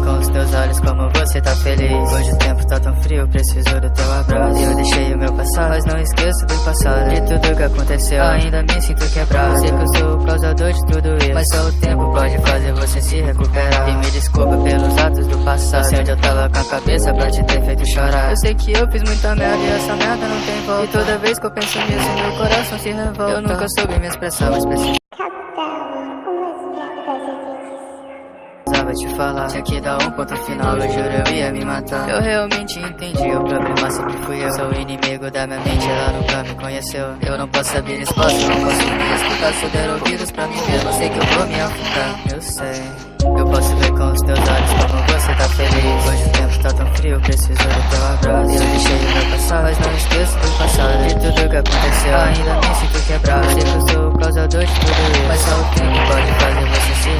com os teus olhos como você tá feliz. Hoje o tempo tá tão frio, preciso do teu abraço. Eu deixei o meu passado, mas não esqueço do passado. De tudo que aconteceu, ainda me sinto quebrado. Sei que eu sou o causador de tudo isso, mas só o tempo pode fazer você se recuperar. E me desculpa pelos atos do passado, sei onde eu tava com a cabeça pra te ter feito chorar. Eu sei que eu fiz muita merda e essa merda não tem volta. E toda vez que eu penso nisso, meu coração se revolta. Eu nunca soube me expressar, mas precisava te falar. Tinha que dar um ponto final, eu juro eu ia me matar. Eu realmente entendi, o problema sempre fui eu. Sou o inimigo da minha mente, ela nunca me conheceu. Eu não posso abrir espaço, não posso me escutar. Se eu der ouvidos pra mim mesmo, eu sei que eu vou me afundar. Eu sei, eu posso ver com os teus olhos como você tá feliz. Hoje o tempo tá tão frio, preciso do teu abraço. Eu deixei o meu passado, mas não esqueço do passado. De tudo que aconteceu, ainda me sinto quebrado. Sei que eu sou o causador de tudo isso, mas só o tempo pode fazer você se